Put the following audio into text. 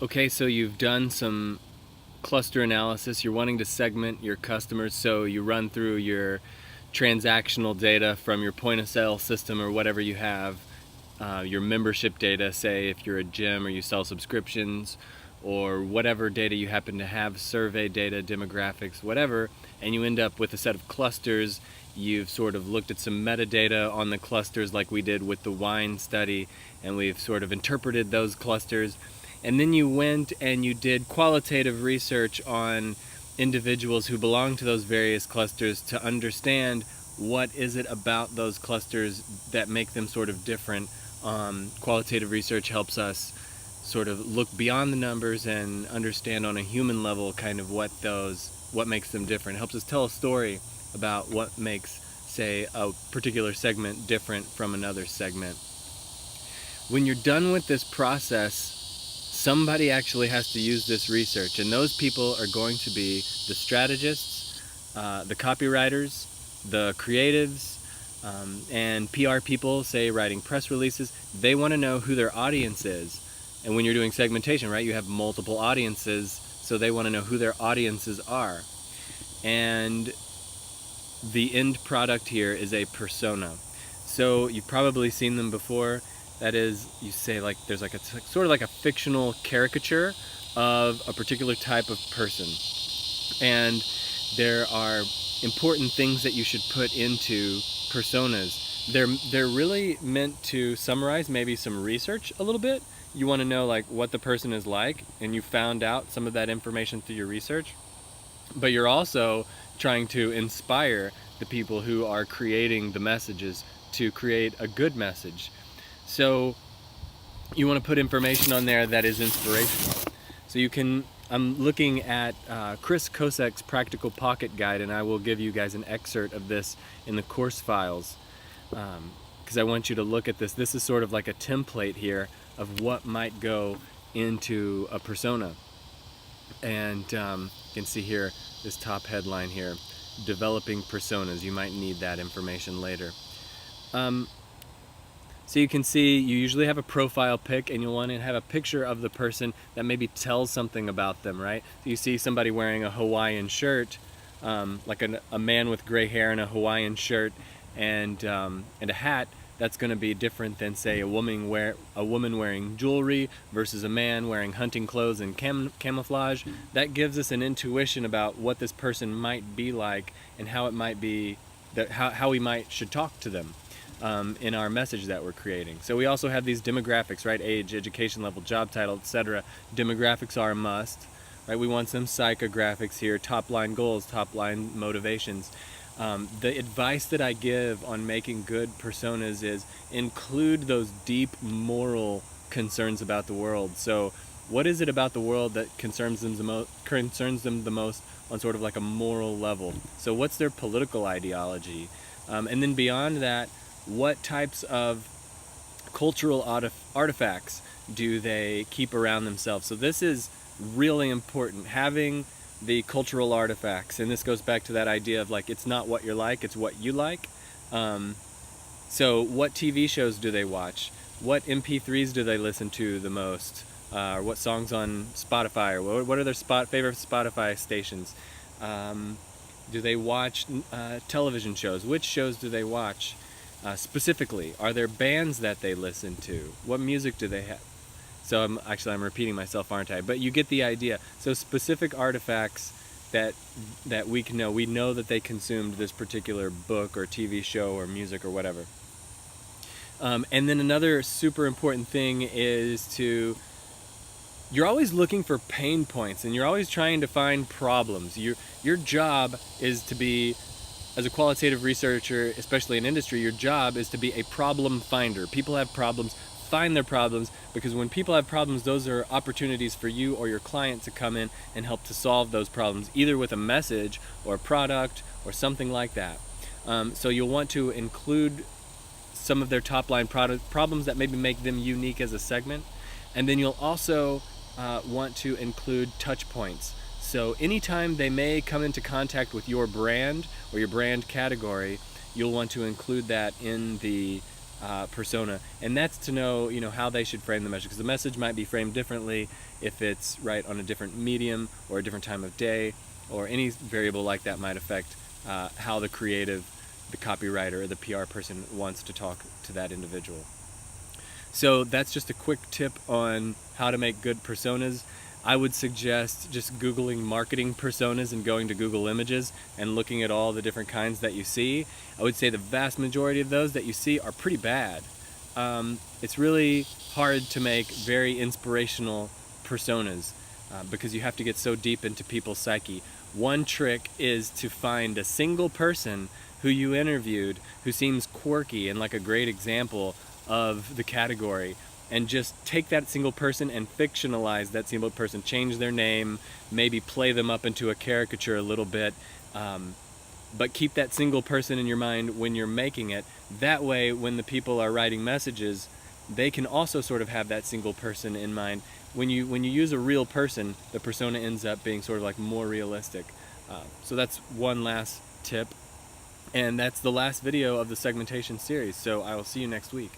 Okay, so you've done some cluster analysis. You're wanting to segment your customers, so you run through your transactional data from your point of sale system or whatever you have, your membership data, say if you're a gym or you sell subscriptions, or whatever data you happen to have, survey data, demographics, whatever, and you end up with a set of clusters. You've sort of looked at some metadata on the clusters like we did with the wine study, and we've sort of interpreted those clusters. And then you went and you did qualitative research on individuals who belong to those various clusters to understand what is it about those clusters that make them sort of different. Qualitative research helps us sort of look beyond the numbers and understand on a human level kind of what makes them different. It helps us tell a story about what makes, say, a particular segment different from another segment. When you're done with this process, somebody actually has to use this research, and those people are going to be the strategists, the copywriters, the creatives, and PR people, say writing press releases. They want to know who their audience is. And when you're doing segmentation, right, you have multiple audiences, so they want to know who their audiences are. And the end product here is a persona. So you've probably seen them before. That is, you say like there's like a sort of like a fictional caricature of a particular type of person. And there are important things that you should put into personas. They're really meant to summarize maybe some research a little bit. You want to know like what the person is like, and you found out some of that information through your research. But you're also trying to inspire the people who are creating the messages to create a good message. So you want to put information on there that is inspirational. So you can, I'm looking at Chris Kosek's Practical Pocket Guide, and I will give you guys an excerpt of this in the course files, because I want you to look at this. This is sort of like a template here of what might go into a persona. And you can see here, this top headline here, developing personas. You might need that information later. So you can see you usually have a profile pic, and you'll want to have a picture of the person that maybe tells something about them, right? So you see somebody wearing a Hawaiian shirt, like a man with gray hair and a Hawaiian shirt and a hat. That's going to be different than, say, a woman wearing jewelry versus a man wearing hunting clothes and camouflage. That gives us an intuition about what this person might be like and how it might be, how we should talk to them in our message that we're creating. So we also have these demographics, right? Age, education level, job title, etc. Demographics are a must, right? We want some psychographics here, top line goals, top line motivations. The advice that I give on making good personas is include those deep moral concerns about the world. So what is it about the world that concerns them the most on sort of like a moral level? So what's their political ideology? And then beyond that, what types of cultural artifacts do they keep around themselves? So this is really important, having the cultural artifacts. And this goes back to that idea of like, it's not what you're like, it's what you like. So what TV shows do they watch? What MP3s do they listen to the most? Or what songs on Spotify? Or what are their favorite Spotify stations? Do they watch television shows? Which shows do they watch specifically? Are there bands that they listen to? What music do they have? So I'm repeating myself, aren't I? But you get the idea. So specific artifacts that we can know. We know that they consumed this particular book or TV show or music or whatever. And then another super important thing is you're always looking for pain points, and you're always trying to find problems. Your job is to be, as a qualitative researcher, especially in industry, your job is to be a problem finder. People have problems. Find their problems, because when people have problems, those are opportunities for you or your client to come in and help to solve those problems, either with a message or a product or something like that. So you'll want to include some of their top line problems that maybe make them unique as a segment. And then you'll also want to include touch points. So anytime they may come into contact with your brand or your brand category, you'll want to include that in the persona, and that's to know, how they should frame the message, because the message might be framed differently if it's right on a different medium or a different time of day, or any variable like that might affect how the creative, the copywriter, or the PR person wants to talk to that individual. So that's just a quick tip on how to make good personas. I would suggest just Googling marketing personas and going to Google Images and looking at all the different kinds that you see. I would say the vast majority of those that you see are pretty bad. It's really hard to make very inspirational personas because you have to get so deep into people's psyche. One trick is to find a single person who you interviewed who seems quirky and like a great example of the category, and just take that single person and fictionalize that single person, change their name, maybe play them up into a caricature a little bit, but keep that single person in your mind when you're making it. That way, when the people are writing messages, they can also sort of have that single person in mind. When you use a real person, the persona ends up being sort of like more realistic. So that's one last tip, and that's the last video of the segmentation series. So I will see you next week.